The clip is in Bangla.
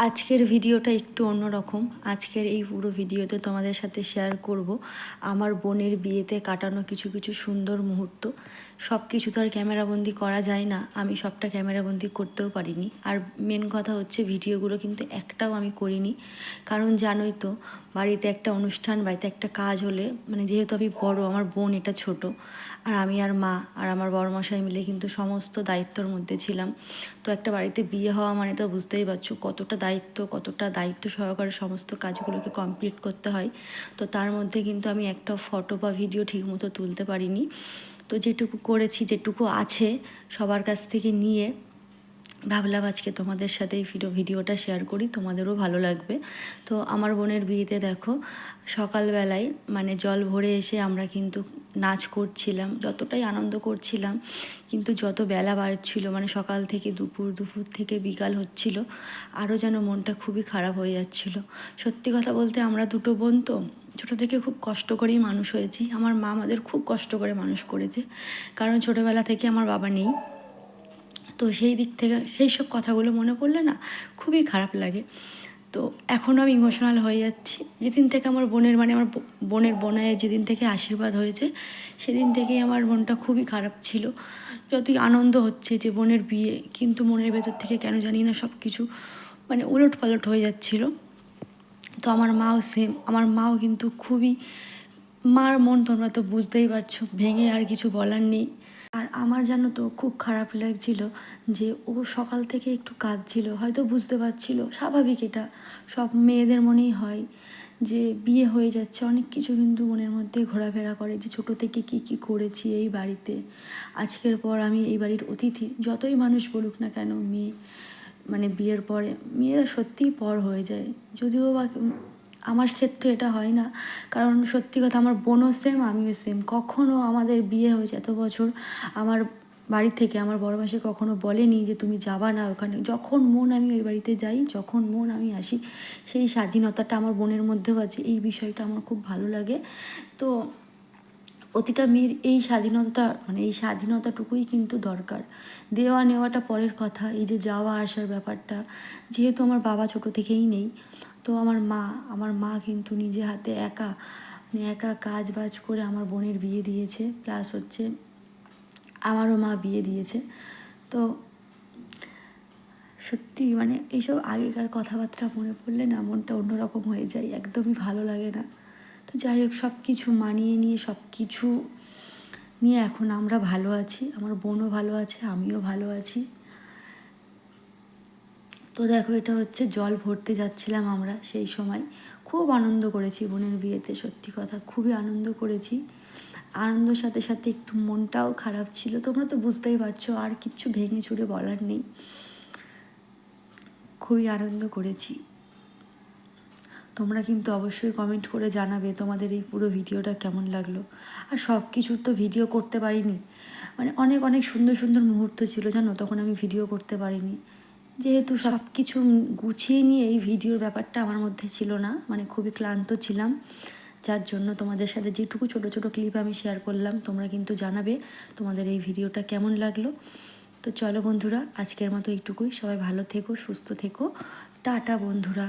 আজকের ভিডিওটা একটু অন্যরকম। আজকের এই পুরো ভিডিওতে তোমাদের সাথে শেয়ার করব আমার বোনের বিয়েতে কাটানো কিছু কিছু সুন্দর মুহূর্ত। সব কিছু তো আর ক্যামেরাবন্দি করা যায় না, আমি সবটা ক্যামেরাবন্দি করতেও পারিনি। আর মেন কথা হচ্ছে ভিডিওগুলো কিন্তু একটাও আমি করিনি, কারণ জানোই তো বাড়িতে একটা অনুষ্ঠান, বাড়িতে একটা কাজ হলে মানে যেহেতু আমি বড়, আমার বোন এটা ছোট, আর আমি আর মা আর আমার বড়মশাই মিলে কিন্তু সমস্ত দায়িত্বর মধ্যে ছিলাম। তো একটা বাড়িতে বিয়ে হওয়া মানে তো বুঝতেই পারছো কতটা দায়িত্ব সহকারে সমস্ত কাজগুলোকে কমপ্লিট করতে হয়। তো তার মধ্যে কিন্তু আমি একটা ফটো বা ভিডিও ঠিকমতো তুলতে পারিনি। তো যেটুকু করেছি, যেটুকু আছে সবার কাছ থেকে নিয়ে ভাবলাম আজকে তোমাদের সাথে এই ভিডিওটা শেয়ার করি, তোমাদেরও ভালো লাগবে। তো আমার বোনের বিয়েতে দেখো সকালবেলায় মানে জল ভরে এসে আমরা কিন্তু নাচ করছিলাম, যতটাই আনন্দ করছিলাম, কিন্তু যত বেলা বাড়ছিল মানে সকাল থেকে দুপুর থেকে বিকাল হচ্ছিল, আরও যেন মনটা খুবই খারাপ হয়ে যাচ্ছিল। সত্যি কথা বলতে আমরা দুটো বোন তো ছোটো থেকে খুব কষ্ট করেই মানুষ হয়েছি। আমার মা আমাদের খুব কষ্ট করে মানুষ করেছে, কারণ ছোটোবেলা থেকে আমার বাবা নেই। তো সেই দিক থেকে সেই সব কথাগুলো মনে পড়লে না খুবই খারাপ লাগে। তো এখনও আমি ইমোশনাল হয়ে যাচ্ছি। যেদিন থেকে আমার বোনের মানে আমার বোনের বোনায় যেদিন থেকে আশীর্বাদ হয়েছে সেদিন থেকেই আমার মনটা খুবই খারাপ ছিল। যতই আনন্দ হচ্ছে যে বোনের বিয়ে, কিন্তু মনের ভেতর থেকে কেন জানি না সব কিছু মানে উলট পালট হয়ে যাচ্ছিল। তো আমার মাও সেম, আমার মাও কিন্তু খুবই, মার মন তোমরা তো বুঝতেই পারছো, ভেঙে আর কিছু বলার নেই। আর আমার জানো তো খুব খারাপ লাগছিল যে ও সকাল থেকে একটু কাঁদছিল, হয়তো বুঝতে পারছিল, স্বাভাবিক, এটা সব মেয়েদের মনেই হয় যে বিয়ে হয়ে যাচ্ছে অনেক কিছু কিন্তু মনের মধ্যে ঘোরাফেরা করে, যে ছোটো থেকে কী কী করেছি এই বাড়িতে, আজকের পর আমি এই বাড়ির অতিথি। যতই মানুষ বলুক না কেন, মেয়ে মানে বিয়ের পরে মেয়েরা সত্যিই পর হয়ে যায়। যদিও বা আমার ক্ষেত্রে এটা হয় না, কারণ সত্যি কথা আমার বোনও সেম, আমিও সেম। কখনও আমাদের বিয়ে হয়েছে এত বছর, আমার বাড়ি থেকে আমার বড় মাসি কখনো বলেনি যে তুমি যাবা না ওখানে। যখন মন আমি ওই বাড়িতে যাই, যখন মন আমি আসি। সেই স্বাধীনতাটা আমার বোনের মধ্যেও আছে, এই বিষয়টা আমার খুব ভালো লাগে। তো প্রতিটা মেয়ের এই স্বাধীনতা মানে এই স্বাধীনতাটুকুই কিন্তু দরকার। দেওয়া নেওয়াটা পরের কথা, এই যে যাওয়া আসার ব্যাপারটা, যেহেতু আমার বাবা ছোটো থেকেই নেই, তো আমার মা কিন্তু নিজে হাতে একা মানে একা কাজ বাজ করে আমার বোনের বিয়ে দিয়েছে, প্লাস হচ্ছে আমারও মা বিয়ে দিয়েছে। তো সত্যি মানে এইসব আগেকার কথাবার্তা মনে পড়লে না মনটা অন্যরকম হয়ে যায়, একদমই ভালো লাগে না। তো যাই হোক, সব কিছু মানিয়ে নিয়ে সব কিছু নিয়ে এখন আমরা ভালো আছি, আমার বোনও ভালো আছে, আমিও ভালো আছি। তো দেখো এটা হচ্ছে জল ভরতে যাচ্ছিলাম আমরা, সেই সময় খুব আনন্দ করেছি বোনের বিয়েতে, সত্যি কথা খুবই আনন্দ করেছি। আনন্দের সাথে সাথে একটু মনটাও খারাপ ছিল, তোমরা তো বুঝতেই পারছো, আর কিচ্ছু ভেঙে চুরে বলার নেই। খুবই আনন্দ করেছি। তোমরা কিন্তু অবশ্যই কমেন্ট করে জানাবে তোমাদের এই পুরো ভিডিওটা কেমন লাগলো। আর সব কিছুর তো ভিডিও করতে পারিনি, মানে অনেক অনেক সুন্দর সুন্দর মুহূর্ত ছিল জানো, তখন আমি ভিডিও করতে পারিনি, যেহেতু সব কিছু গুছিয়ে নিয়ে এই ভিডিওর ব্যাপারটা আমার মধ্যে ছিল না, মানে খুবই ক্লান্ত ছিলাম। যার জন্য তোমাদের সাথে যেটুকু ছোটো ছোটো ক্লিপ আমি শেয়ার করলাম, তোমরা কিন্তু জানাবে তোমাদের এই ভিডিওটা কেমন লাগলো। তো চলো বন্ধুরা, আজকের মতো এইটুকুই। সবাই ভালো থেকো, সুস্থ থেকো, টাটা বন্ধুরা।